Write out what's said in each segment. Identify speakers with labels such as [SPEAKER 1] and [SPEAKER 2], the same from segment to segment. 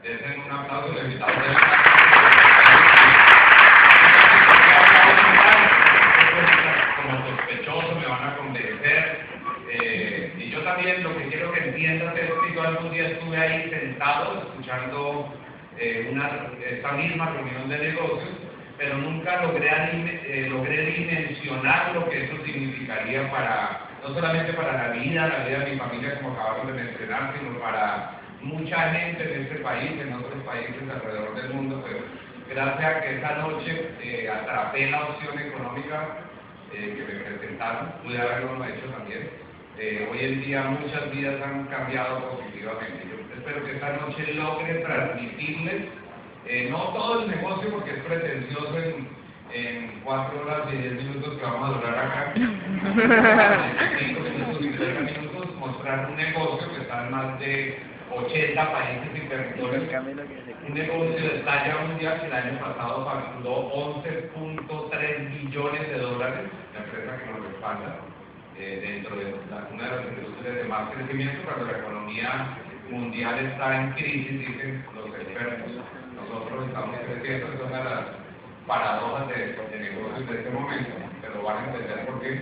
[SPEAKER 1] Desen un aplauso al invitado como sospechoso, me van a convencer. Y yo también lo que quiero que entiendas es que yo algún día estuve ahí sentado escuchando esta misma reunión de negocios, pero nunca logré dimensionar lo que eso significaría para, no solamente para la vida de mi familia, como acabaron de mencionar, sino para mucha gente en este país, en otros países alrededor del mundo. Pero gracias a que esa noche atrapé la opción económica que me presentaron, pude haberlo hecho también. Hoy en día muchas vidas han cambiado positivamente. Yo espero que esta noche logre transmitirles, no todo el negocio, porque es pretencioso en 4 horas y 10 minutos que vamos a durar acá, 5 minutos y 30 minutos, mostrar un negocio que está en más de 80 países y territorios, un negocio de talla mundial que el año pasado facturó 11.3 billones de dólares, la empresa que nos respalda, dentro de una de las industrias de más crecimiento, cuando la economía mundial está en crisis, dicen los expertos. Nosotros estamos creciendo, es una de las paradojas de negocios de este momento, pero van a entender por qué.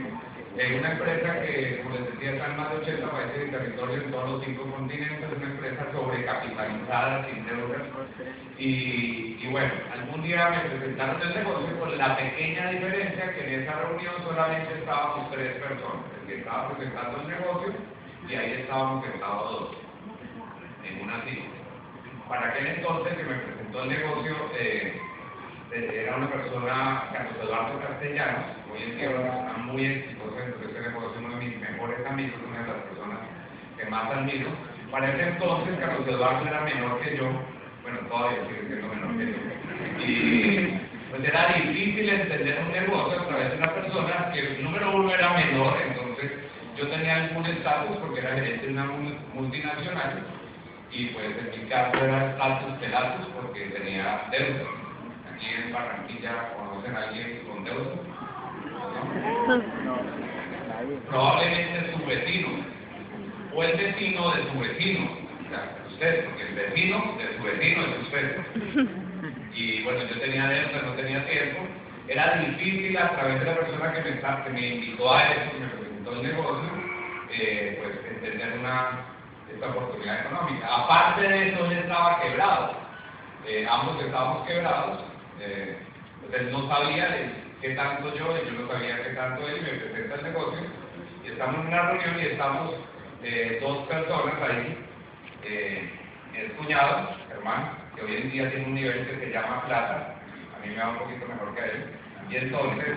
[SPEAKER 1] Es una empresa que, como les decía, está en más de 80 países y territorios en todos los 5 continentes, es una empresa sobrecapitalizada, sin deuda. Y bueno, algún día me presentaron el negocio con la pequeña diferencia que en esa reunión solamente estábamos 3 personas, el que estaba presentando el negocio, y ahí estábamos sentados 2, en una silla. Para aquel entonces que me presentó el negocio, era una persona, Carlos Eduardo Castellanos, hoy en día una persona muy exitosa dentro de este negocio, uno de mis mejores amigos, una de las personas que más admiro. Para ese entonces, Carlos Eduardo era menor que yo, bueno, todavía sigue siendo menor que yo, y pues era difícil entender un negocio a través de una persona que, número uno, era menor. Entonces yo tenía algún estatus porque era gerente de una multinacional, y pues en mi caso era estatus pelatus porque tenía deuda. Aquí en Barranquilla conocen a alguien con deuda, ¿no? Probablemente su vecino, o el vecino de su vecino, o sea, usted, porque el vecino de su vecino es usted. Y bueno, yo tenía deuda, no tenía tiempo, era difícil a través de la persona que me invitó a eso, que me presentó el negocio, pues entender esta oportunidad económica. Aparte de eso, él estaba quebrado, ambos estábamos quebrados. Pues él no sabía qué tanto yo no sabía qué tanto él, me presenta el negocio, y estamos en una reunión y estamos 2 personas ahí, el cuñado, Germán, que hoy en día tiene un nivel que se llama plata, a mí me va un poquito mejor que a él, y entonces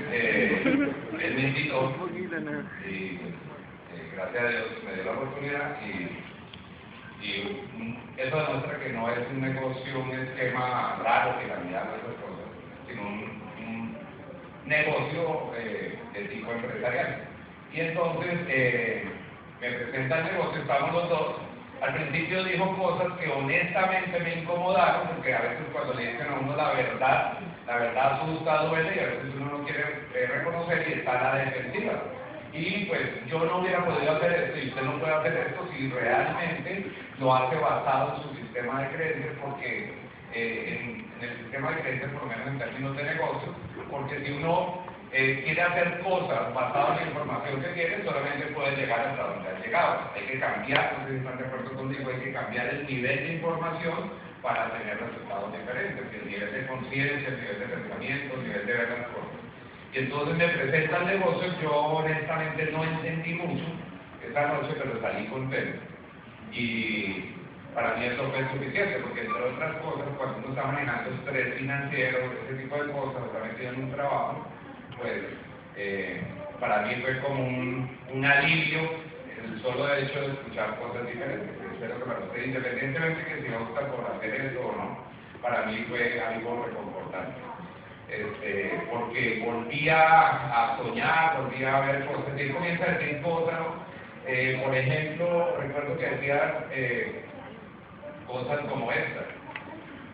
[SPEAKER 1] él me invitó, y gracias a Dios me dio la oportunidad, y eso demuestra que no es un negocio, un esquema raro que cambiar esas cosas, sino un negocio de tipo empresarial. Y entonces me presenta el negocio, estamos los 2. Al principio dijo cosas que honestamente me incomodaron, porque a veces cuando le dicen a uno la verdad asusta, duele, y a veces uno no quiere reconocer y está a la defensiva. Y pues yo no hubiera podido hacer esto, y usted no puede hacer esto si realmente lo hace basado en su sistema de creencias, porque en el sistema de creencias, por lo menos en términos de negocio, porque si uno quiere hacer cosas basadas en la información que tiene, solamente puede llegar hasta donde ha llegado. Hay que cambiar, no sé si están de acuerdo conmigo, hay que cambiar el nivel de información para tener resultados diferentes, el nivel de conciencia, el nivel de pensamiento, el nivel de ver las cosas. Y entonces me presenta el negocio, yo honestamente no entendí mucho esa noche, pero salí contento. Y para mí eso fue suficiente, porque entre otras cosas, cuando uno está manejando estrés financiero, ese tipo de cosas, está metido en un trabajo, pues para mí fue como un alivio el solo hecho de escuchar cosas diferentes. Espero que para usted, independientemente que si opta por hacer eso o no, para mí fue algo reconfortante. Porque volvía a soñar, volvía a ver cosas, y él comienza a decir cosas, por ejemplo, recuerdo que decía cosas como estas: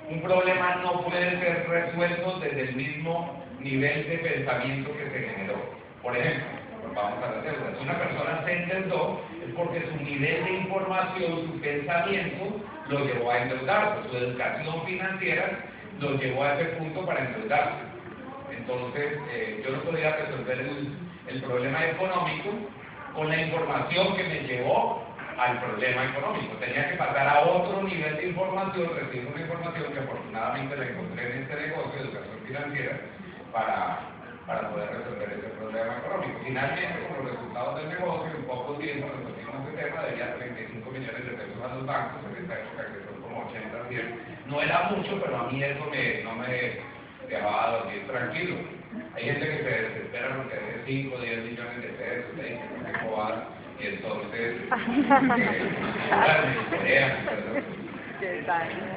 [SPEAKER 1] un problema no puede ser resuelto desde el mismo nivel de pensamiento que se generó. Por ejemplo, vamos a las deudas. Si una persona se endeudó, es porque su nivel de información, su pensamiento, lo llevó a endeudarse, su educación financiera lo llevó a ese punto para endeudarse. Entonces, yo no podía resolver el problema económico con la información que me llevó al problema económico. Tenía que pasar a otro nivel de información, recibir una información que afortunadamente la encontré en este negocio de educación financiera para poder resolver ese problema económico. Finalmente, con los resultados del negocio, en poco tiempo resolvimos ese tema, debía 35 millones de pesos a los bancos, en esta época que son como 80, 100. No era mucho, pero a mí eso no me dejaba dormir tranquilo. Hay gente que se desespera porque hace 5 o 10 millones de pesos, y dice que es bobada, y entonces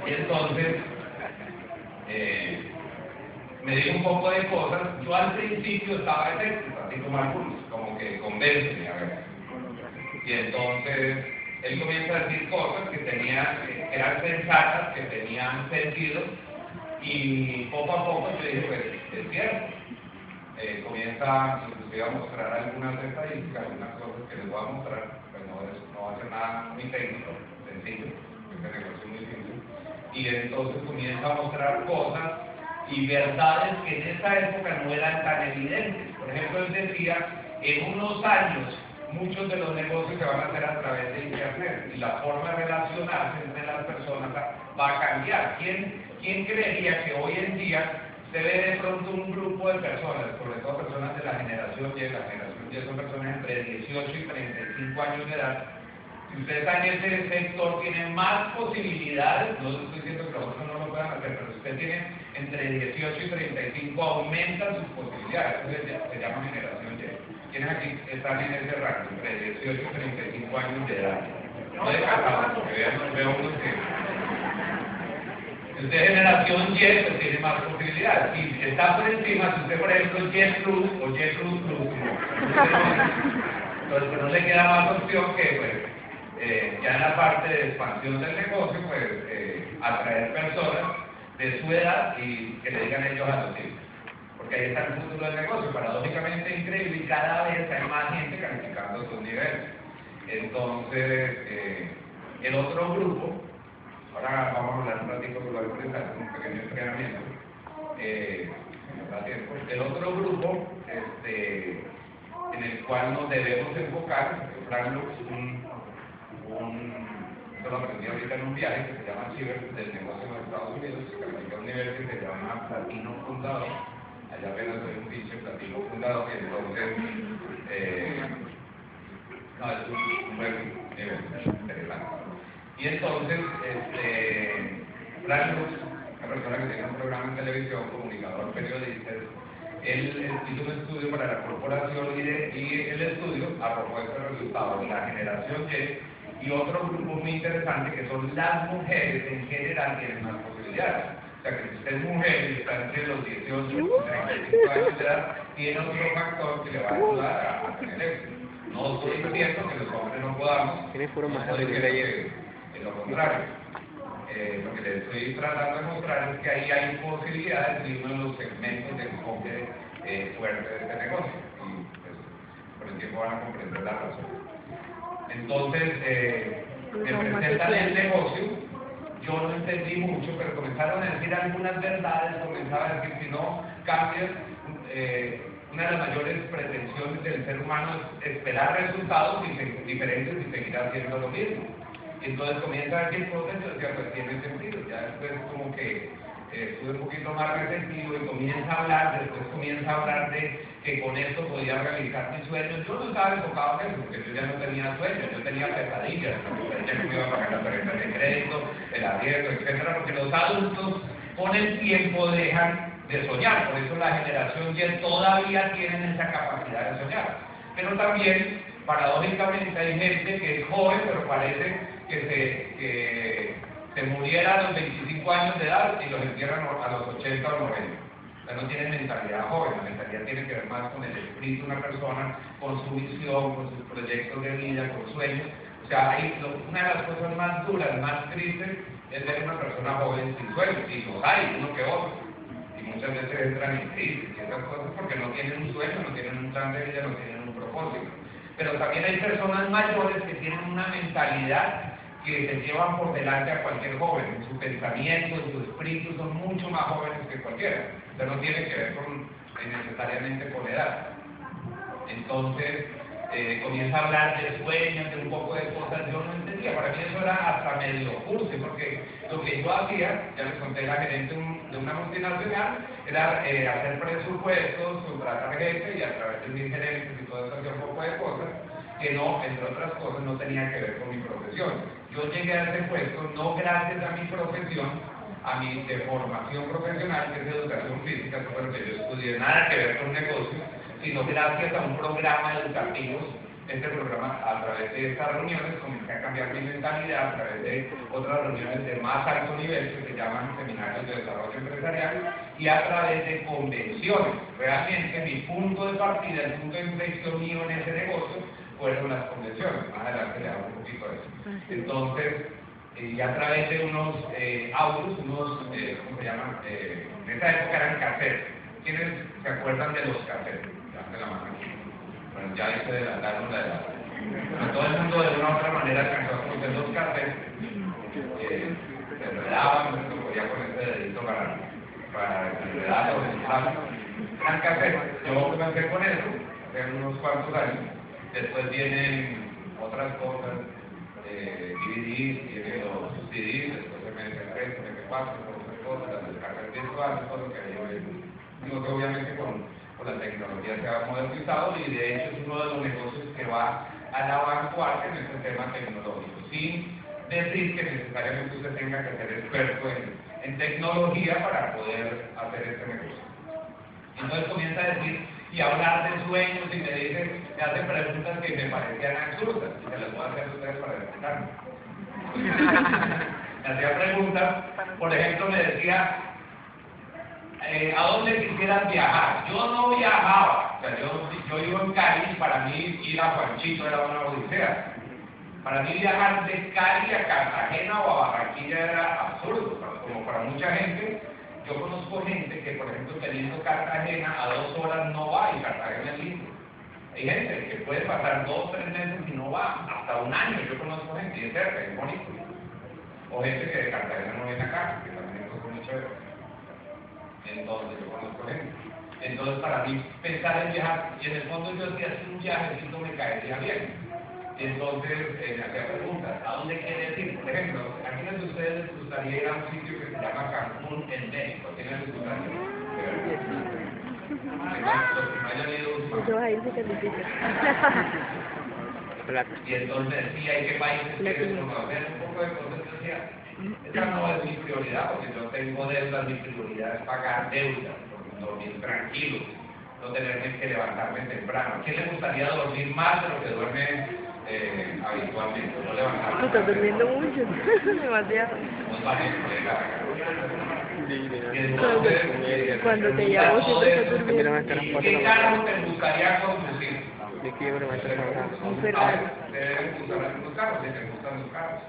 [SPEAKER 1] y entonces me dijo un poco de cosas. Yo al principio estaba escéptico, así como algunos, como que convénceme a ver. Y entonces él comienza a decir cosas que eran sensatas, que tenían sentido, y poco a poco yo dije, pues es cierto. Comienza inclusive a mostrar algunas estadísticas, algunas cosas que les voy a mostrar, pues no va a ser nada muy técnico, sencillo, este negocio es muy simple. Y entonces comienza a mostrar cosas y verdades que en esa época no eran tan evidentes. Por ejemplo, él decía, en unos años muchos de los negocios se van a hacer a través de Internet y la forma de relacionarse entre las personas va a cambiar. ¿Quién creería que hoy en día se ve de pronto un grupo de personas, sobre todo personas de la generación Y? La generación Y son personas entre 18 y 35 años de edad. Si usted está en ese sector, tiene más posibilidades, no estoy diciendo que los otros no lo puedan hacer, pero si usted tiene entre 18 y 35, aumenta sus posibilidades. Eso se llama generación Y. ¿Quiénes aquí están en ese rango, entre 18 y 35 años de edad? No de casados, porque veo unos que... Si usted es generación Y, pues tiene más posibilidades. Si está por encima, si usted por ejemplo es Y Plus o Y Plus Plus, entonces no le queda más opción que pues, ya en la parte de expansión del negocio, pues atraer personas de su edad y que le digan ellos a los hijos. Porque ahí está el futuro del negocio, paradójicamente increíble, y cada vez hay más gente calificando sus niveles. Entonces, el otro grupo, ahora vamos a hablar un ratito, pero voy a presentar un pequeño entrenamiento. El otro grupo en el cual nos debemos enfocar, Frank Lux, esto lo aprendí ahorita en un viaje que se llama Ciber del negocio en los Estados Unidos, que califica un nivel que se llama Platino Fundador. Allá apenas soy un pinche Platino Fundador, y entonces no, es un buen nivel interesante. Y entonces, Frank Lux, una persona que tiene un programa en televisión, comunicador, periodista, él hizo un estudio para la corporación y el estudio arrojó este resultado de la generación Y otro grupo muy interesante que son las mujeres en general tienen más posibilidades. O sea que si usted es mujer y está entre los 18 y 35 años de edad, tiene otro factor que le va a ayudar a tener éxito. No estoy diciendo que los hombres no podamos,
[SPEAKER 2] tiene puro más
[SPEAKER 1] no estoy diciendo que lo contrario. Lo que les estoy tratando de mostrar es que ahí hay posibilidades de uno de los segmentos de enfoque fuerte de este negocio. Y pues, por el tiempo van a comprender la razón. Entonces, me presentan el negocio, yo no entendí mucho, pero comenzaron a decir algunas verdades, comenzaron a decir, si no cambias, una de las mayores pretensiones del ser humano es esperar resultados diferentes y seguir haciendo lo mismo. Y entonces comienza a decir cosas, yo decía, pues tiene sentido. Ya después como que estuve un poquito más resentido y comienza a hablar, después comienza a hablar de que con esto podía realizar mis sueños. Yo no estaba enfocado en eso, porque yo ya no tenía sueños, yo tenía pesadillas, ya no me iba a pagar la tarjeta de crédito, el arriendo, etcétera, porque los adultos con el tiempo dejan de soñar, por eso la generación Y todavía tienen esa capacidad de soñar. Pero también, paradójicamente, hay gente que es joven, pero parece que se muriera a los 25 años de edad y los entierran a los 80 o 90. O sea, no tienen mentalidad joven, la mentalidad tiene que ver más con el espíritu de una persona, con su visión, con sus proyectos de vida, con sueños. O sea, una de las cosas más duras, más tristes, es ver una persona joven sin sueños, y los hay, uno que otro. Y muchas veces entran en crisis y esas cosas porque no tienen un sueño, no tienen un plan de vida, no tienen un propósito. Pero también hay personas mayores que tienen una mentalidad que se llevan por delante a cualquier joven. En su pensamiento, en su espíritu, son mucho más jóvenes que cualquiera. Eso no tiene que ver necesariamente con edad. Entonces, comienza a hablar de sueños, de un poco de cosas. Yo no entendía, para mí eso era hasta medio curso, porque lo que yo hacía, ya les conté, era gerente de una multinacional, era hacer presupuestos, contratar gente y a través de mis gerentes y todo eso hacía un poco de cosas que no, entre otras cosas, no tenían que ver con mi profesión. Yo llegué a ese puesto no gracias a mi profesión, a mi formación profesional, que es educación física, que fue lo que yo estudié, nada que ver con negocios, sino gracias a un programa educativo. Este programa, a través de estas reuniones, comencé a cambiar mi mentalidad, a través de otras reuniones de más alto nivel, que se llaman seminarios de desarrollo empresarial, y a través de convenciones. Realmente mi punto de partida, el punto de inflexión mío en ese negocio, fueron las convenciones. Más adelante le hago un poquito de eso. Entonces, y a través de unos audios, ¿cómo se llaman? En esa época eran cassettes. ¿Quiénes se acuerdan de los cassettes? De la mano. Bueno, ya ahí se adelantaron la edad. Pero todo el mundo de una u otra manera alcanzó a conocer los cassettes. Se enredaban, se podía con ese dedito para enredar o desplazar. Eran cassettes. Yo comencé con eso hace unos cuantos años. Después vienen otras cosas, DVDs, vienen los CDs, después MP3, MP4, otras cosas, las descargas virtuales, todo lo que hay hoy. Digo que obviamente con la tecnología se ha modernizado y de hecho es uno de los negocios que va a la vanguardia en este tema tecnológico, sin decir que necesariamente usted tenga que ser experto en tecnología para poder hacer este negocio. Entonces comienza a decir y hablar de sueños y me hace preguntas que me parecían absurdas y se las voy a hacer a ustedes para explicarme. Me hacía preguntas, por ejemplo me decía, ¿a dónde quisieras viajar? Yo no viajaba, o sea, yo iba en Cali y para mí ir a Juanchito era una odisea. Para mí viajar de Cali a Cartagena o a Barranquilla era absurdo, como para mucha gente. Yo conozco gente que, por ejemplo, teniendo Cartagena a 2 horas no va y Cartagena es lindo. Hay gente que puede pasar 2 o 3 meses y no va, hasta 1 año. Yo conozco gente y es cerca, es bonito. O gente que de Cartagena no viene acá, que también es muy chévere. Entonces, yo conozco gente. Entonces, para mí, pensar en viajar, y en el fondo yo decía, si un viajecito me caería bien. Entonces, me hacía preguntas, ¿a dónde quiere ir? Por ejemplo, ¿a quiénes de ustedes les gustaría ir a un sitio que se llama Cancún en México? ¿A quiénes les gustaría? Los que no hayan ido.
[SPEAKER 2] Eso ahí se califica.
[SPEAKER 1] Y entonces decía, ¿y qué países quieres conocer? Un poco de cosas. Decía, esa no es mi prioridad, porque yo tengo deudas, mi prioridad es pagar deudas, dormir tranquilo, no tenerme que levantarme temprano. ¿A quién le gustaría dormir más de lo que duerme habitualmente? No levantarme.
[SPEAKER 2] Tú estás durmiendo mucho, demasiado. Cuando te llamo siempre estás durmiendo.
[SPEAKER 1] ¿Qué carro te gustaría conducir?
[SPEAKER 2] Un Ferrari.
[SPEAKER 1] Deben gustar algunos carros, si te gustan los carros.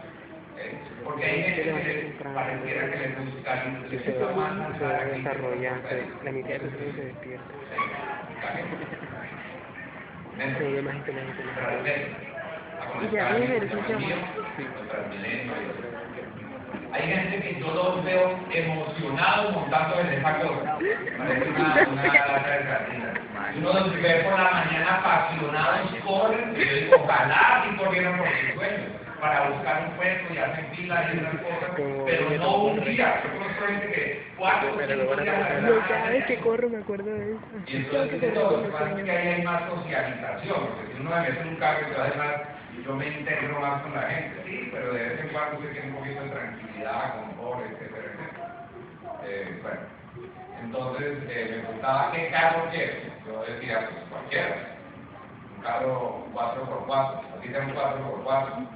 [SPEAKER 1] Porque hay gente que pareciera que les gusta
[SPEAKER 3] se va desarrollando, la mitad de personas se despierta. Se ve más inteligente.
[SPEAKER 2] Y ya hay ejercicio.
[SPEAKER 1] Hay gente que yo los veo emocionados montando en esa cosa. Parece una lata de sardinas. Uno los ve por la mañana apasionados, corren, y yo digo, ojalá y corrieran por sus sueños, para buscar un puesto y hacen fila y otras cosas, pero no un día. Yo conozco gente que 4 o 5 días a la
[SPEAKER 2] Yo cada vez que corro me acuerdo de eso.
[SPEAKER 1] y entonces lo que pasa es que ahí hay más socialización, porque si uno me mete en un carro y además yo me integro más con la gente, sí, pero de vez en cuando se tiene un poquito de tranquilidad, confort, etcétera, etcétera. Bueno, entonces me preguntaba qué carro quieres. Yo decía, pues cualquiera. Un carro 4x4, aquí tengo un 4x4,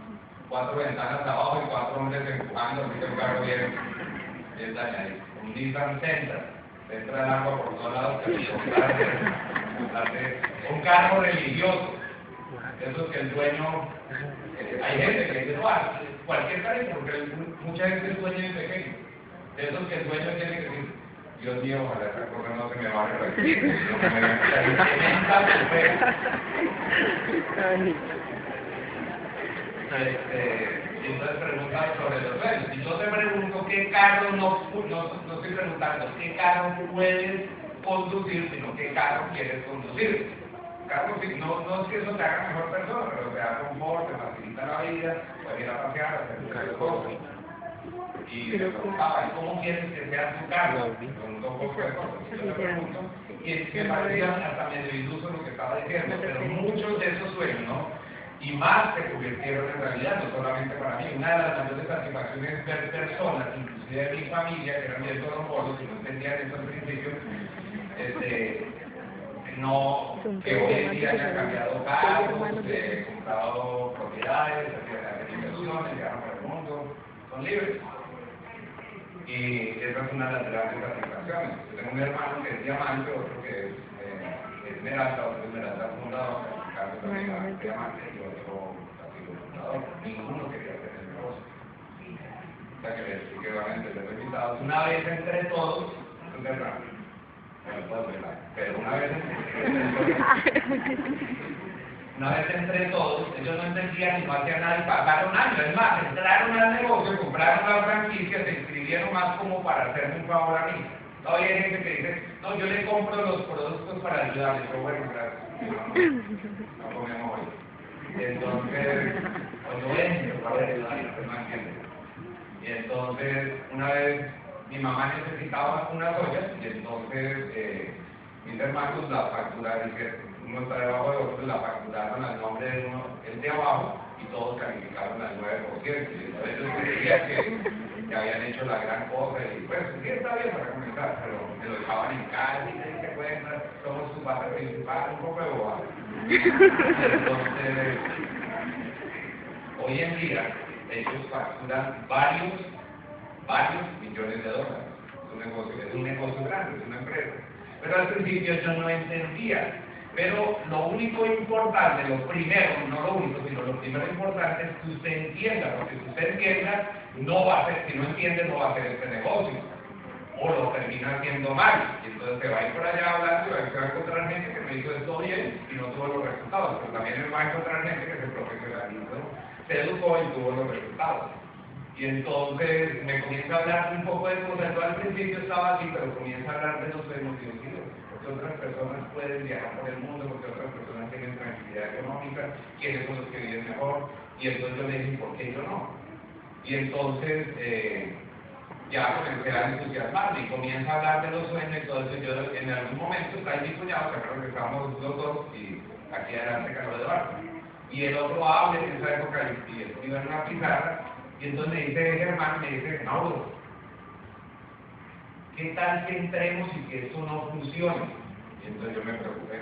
[SPEAKER 1] 4 ventanas abajo y 4 hombres empujando, así que un carro bien dañadito. Un Nissan Sentra, entra el agua por todos lados, un carro religioso. Eso que el dueño, hay gente que dice, cualquier carro, porque mucha gente sueña en pequeño. Eso que el dueño tiene que decir, Dios mío, ojalá esta cosa no se me vaya a repetir. Y entonces preguntan sobre los sueños. Y yo te pregunto qué carro no estoy preguntando qué carro puedes conducir, sino qué carro quieres conducir. Carro, no es que eso te haga mejor persona, pero te da confort, te facilita la vida, puedes ir a pasear, hacer muchas cosas. Y me preguntaba, ¿cómo quieres que sea tu carro? Me preguntó un poco de cosas. Yo le pregunto, y me parecía hasta medio iluso lo que estaba diciendo, pero muchos de esos sueños, ¿no? Y más se convirtieron en realidad, no solamente para mí. Una de las mayores satisfacciones es ver personas, inclusive de mi familia, que eran bien torombolos y no entendían eso al principio, que hoy en día hayan cambiado carros, comprado propiedades, hacen inversiones, llegaron por el mundo, son libres. Y esa es una de las grandes satisfacciones. Yo tengo un hermano que es diamante, otro que es esmeralda, otro esmeralda fundador, Carlos también es diamante y otro así fundador. Ninguno quería hacer el negocio. O sea que les expliqué obviamente los invitados. Una vez entre todos, es verdad. Bueno, todo es verdad. Pero una vez entre todos, ellos no entendían y no hacían nada y pasaron años. Es más, entraron al negocio, compraron la franquicia, se inscribieron más como para hacerme un favor a mí. Todavía hay gente que dice, no, yo le compro los productos para ayudarles. Pero bueno, gracias. No comemos hoy. Entonces, o yo vendo para ayudar, no entienden. Y entonces, una vez mi mamá necesitaba unas ollas y entonces mis hermanos la facturaron, uno está debajo de otro, la facturaron al nombre de uno, el de abajo, y todos calificaron al 9%. Y entonces yo creía que habían hecho la gran cosa y pues sí está bien para comenzar, pero me lo dejaban en casa y se diste cuenta, somos su base principal, un poco de bobada. Entonces, hoy en día ellos facturan varios millones de dólares. Es un negocio grande, es una empresa. Pero al principio yo no entendía. Pero lo único importante, lo primero, no lo único, sino lo primero importante es que usted entienda, porque si usted entienda, no va a hacer, si no entiende, no va a hacer este negocio. O lo termina haciendo mal. Y entonces se va a ir por allá hablando y se va a encontrar gente que me hizo esto bien y no tuvo los resultados. Pero también va a encontrar gente que se profesionalizó, se educó y tuvo los resultados. Y entonces me comienza a hablar un poco de cosas. Yo al principio estaba así, pero comienza a hablar de los emociones, porque otras personas pueden viajar por el mundo, porque otras personas tienen tranquilidad económica, quiénes son los que viven mejor. Y entonces yo le dije, ¿por qué yo no? Y entonces ya comencé a entusiasmarme y comienza a hablar de los sueños. Entonces yo en algún momento está ahí mi cuñado, que creo que estábamos los dos, y aquí adelante Carlos de Barco. Y el otro habla en esa época y escribe en una pizarra. Y entonces me dice Germán, me dice, Mauro, ¿qué tal que entremos y que eso no funcione? Y entonces yo me preocupé.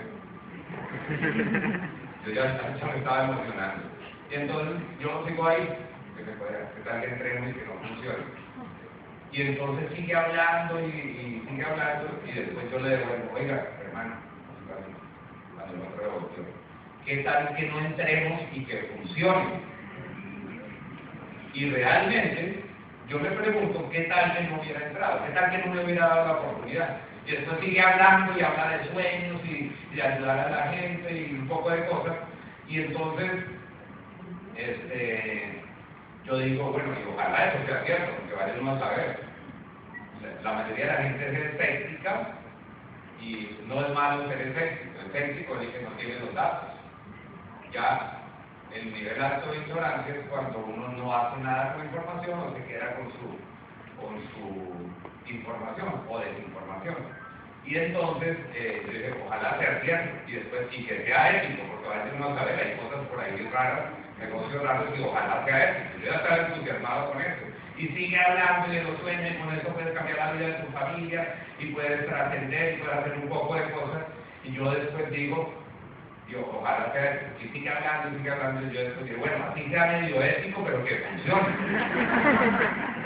[SPEAKER 1] Yo ya me estaba emocionando. Y entonces yo sigo ahí, ¿qué tal que entremos y que no funcione? Y entonces sigue hablando y sigue hablando y después yo le devuelvo, oiga, hermano, cuando me revolvió, ¿qué tal que no entremos y que funcione? Y realmente, yo me pregunto, ¿qué tal que no hubiera entrado? ¿Qué tal que no me hubiera dado la oportunidad? Y después sigue hablando y habla de sueños y de ayudar a la gente y un poco de cosas. Y entonces, yo digo, bueno, y ojalá eso sea cierto, porque vale uno a saber. La mayoría de la gente es escéptica y no es malo ser escéptico. Escéptico es el que no tiene los datos. Ya el nivel alto de ignorancia es cuando uno no hace nada con información o se queda con su información o desinformación. Y entonces, yo dije, ojalá sea cierto, y después, y que sea ético, porque a veces uno sabe, hay cosas por ahí raras, negocios raros, y ojalá sea ético. Yo ya estaba entusiasmado con eso. Y sigue hablando de los sueños, y con eso puedes cambiar la vida de tu familia, y puedes trascender, y puedes hacer un poco de cosas. Y yo después digo, ojalá sea ético. Y sigue hablando, y yo después digo, bueno, así sea medio ético, pero que funcione.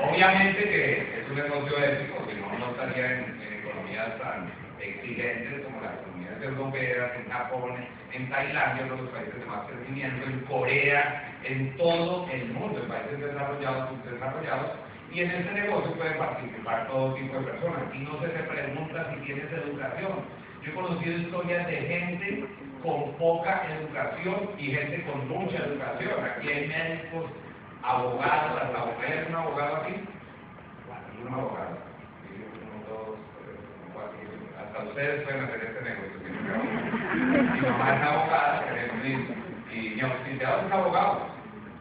[SPEAKER 1] Obviamente que es un negocio ético, si no, no estaría en economías tan exigentes como las economías europeas, en Japón, en Tailandia, en los países de más crecimiento, en Corea, en todo el mundo, en países desarrollados, subdesarrollados, y en ese negocio puede participar todo tipo de personas. Y no se te pregunta si tienes educación. Yo he conocido historias de gente con poca educación y gente con mucha educación. Aquí hay médicos abogados, hasta ¿hay un abogado aquí? Un abogado. Sí, uno, dos, tres, cuatro, hasta ustedes pueden hacer este negocio. Mi mamá es abogada, y mi oficial es abogado.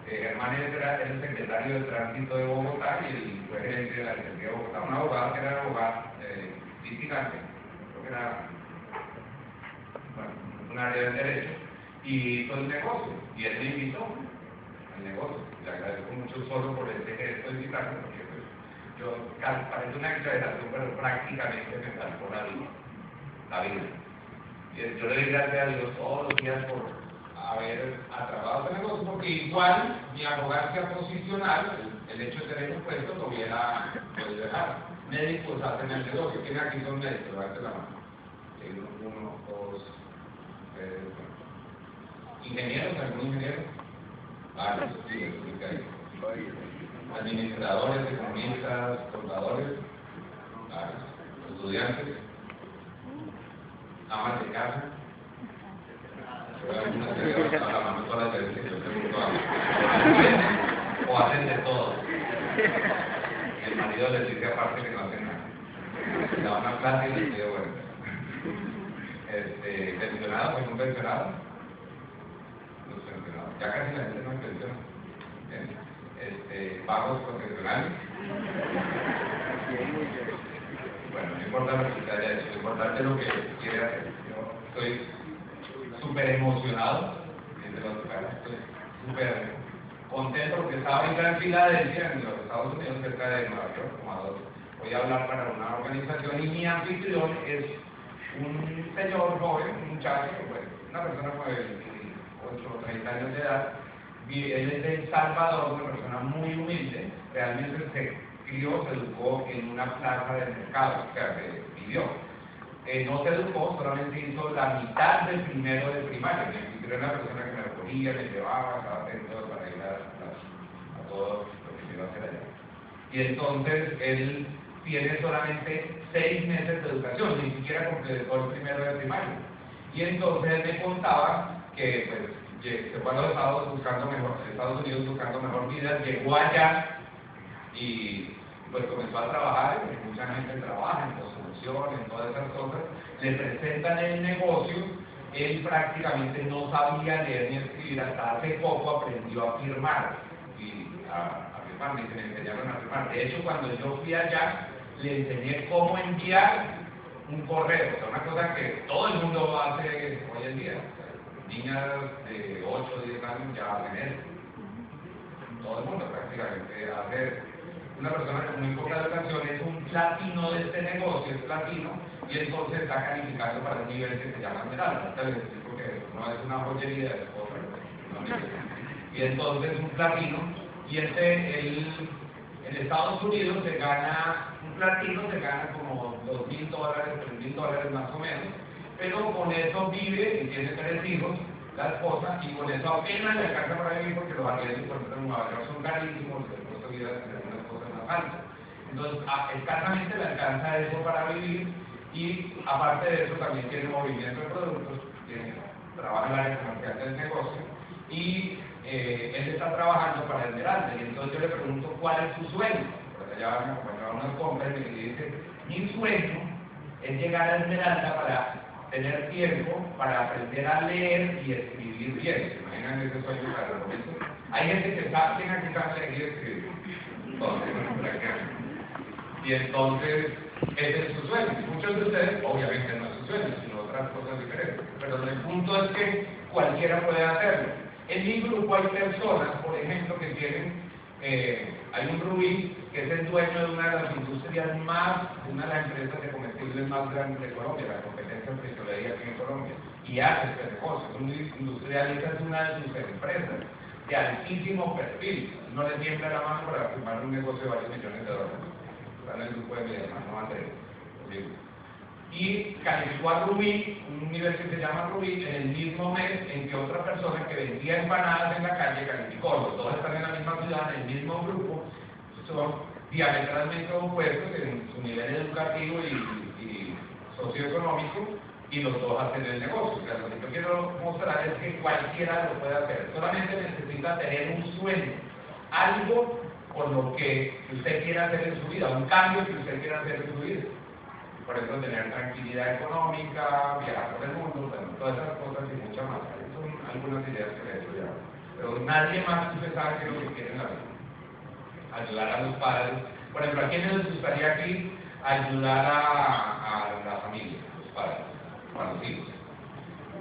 [SPEAKER 1] Germán era el secretario de Tránsito de Bogotá y el fue gerente de la Alcaldía de Bogotá, un abogado que era abogado litigante, creo que era un área de derecho, y hizo el negocio, y él me invitó al negocio. Le agradezco mucho solo por este gesto de invitarme, porque pues, yo, parece una exageración, pero prácticamente me salvó la vida. Y yo le doy gracias a Dios todos los días por haber atrapado este negocio, porque igual mi arrogancia posicional, el hecho de tener un puesto, lo hubiera podido dejar. Médicos hacen el negocio. ¿Quién aquí son médicos? Levante la mano. Uno, dos, tres, ¿ingenieros? ¿Algún ingeniero? Varios, sí, explica ahí. Administradores, economistas, contadores, varios. Estudiantes, amas de casa. Algunas que levantan la mano todas las veces que yo pregunto a o hacen de todo. El marido les dice aparte que no hacen nada. Le da una clase y les pide vuelta. Pensionados, ¿hay un pensionado? Los pensionados. Ya casi la gente no pensiona. Pagos profesionales. Bueno, no importa lo que haya hecho, lo importante es lo que quiere hacer. Yo estoy súper emocionado, estoy súper contento porque estaba ahorita en Filadelfia, en los Estados Unidos, cerca de Nueva York, como a 2. Voy a hablar para una organización y mi anfitrión es un señor joven, un muchacho, bueno, una persona como de 28 o 30 años de edad. Él es de El Salvador, una persona muy humilde, realmente se crió, se educó en una plaza de mercado, o sea, que vivió. No se educó, solamente hizo la mitad del primero de primaria. Mi anfitrión era una persona que me recogía, me llevaba, estaba atento para ir a todo lo que iba a hacer allá. Y entonces él tiene solamente 6 meses de educación, ni siquiera completó el primero de primaria. Y entonces él me contaba que pues, se fue a los Estados Unidos buscando mejor vida, llegó allá y pues comenzó a trabajar, porque mucha gente trabaja en construcción, en todas esas cosas, le presentan el negocio, él prácticamente no sabía leer ni escribir, hasta hace poco aprendió a firmar, y a firmar, me enseñaron a firmar. De hecho, cuando yo fui allá, le enseñé cómo enviar un correo, o sea, una cosa que todo el mundo hace hoy en día. Niñas de 8 o 10 años ya hacen eso. Todo el mundo prácticamente hace. Una persona con muy poca educación es un platino de este negocio, es platino, y entonces está calificando para un nivel que se llama esmeralda. Ahorita les explico que no es una joyería de cosas, no. Y entonces un platino, y en Estados Unidos se gana, un platino se gana como $2,000, $3,000 más o menos, pero con eso vive y tiene 3 hijos, la esposa, y con eso apenas le alcanza para vivir porque los arriendos, por ejemplo, en Nueva York son carísimos, el costo de vida es algunas cosas más altas. Entonces, escasamente le alcanza eso para vivir, y aparte de eso también tiene movimiento de productos, trabaja en la área comercial del negocio, y él está trabajando para Esmeralda, y entonces yo le pregunto cuál es su sueño, porque allá me acompañaba unas compras y me dice, mi sueño es llegar a Esmeralda para tener tiempo para aprender a leer y escribir bien. ¿Se imaginan ese sueño para el momento? Hay gente que sabe, tiene que saber leer y escribir. Y entonces, ese es su sueño. Muchos de ustedes, obviamente no es su sueño, sino otras cosas diferentes. Pero el punto es que cualquiera puede hacerlo. En mi grupo hay personas, por ejemplo, que tienen, hay un Rubí que es el dueño de una de las industrias más, una de las empresas de comestibles más grandes de Colombia, la competencia en frisolería aquí en Colombia, y hace este negocio. Es un industrialista, es una de sus empresas de altísimo perfil. No le tiembla la mano para firmar un negocio de varios millones de dólares. Está en el grupo de mi hermano Andrés. Y calificó a Rubí, un nivel que se llama Rubí, en el mismo mes en que otra persona que vendía empanadas en la calle calificó. Los dos están en la misma ciudad, en el mismo grupo, son diametralmente opuestos en su nivel educativo y socioeconómico, y los dos hacen el negocio. O sea, lo que yo quiero mostrar es que cualquiera lo puede hacer, solamente necesita tener un sueño. algo con lo que usted quiera hacer en su vida, un cambio que usted quiera hacer en su vida. Por ejemplo, tener tranquilidad económica, viajar por el mundo, bueno, todas esas cosas y muchas más. Esas son algunas ideas que le he hecho ya. Pero nadie más que usted sabe qué es lo que quiere en la vida. Ayudar a los padres. Por ejemplo, ¿a quiénes les gustaría aquí ayudar a la familia, a los padres, a los hijos?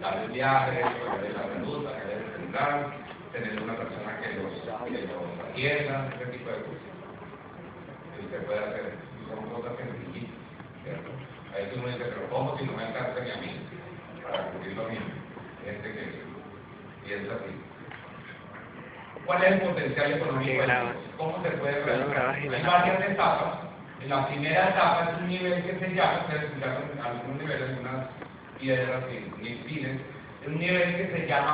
[SPEAKER 1] Darles viajes, pagarles la salud, pagarles el celular, tener una persona que los atienda, ese tipo de cosas. Que usted puede hacer. Y son cosas sencillitas, ¿cierto? A veces uno dice, pero ¿cómo si no me alcanza ni a mí para cubrir lo mismo? Gente que piensa así. ¿Cuál es el potencial económico? ¿Cómo se puede realizar? Hay varias etapas. En la primera etapa es un nivel que se llama, ustedes escucharon algunos niveles, unas piedras que piden, es un nivel que se llama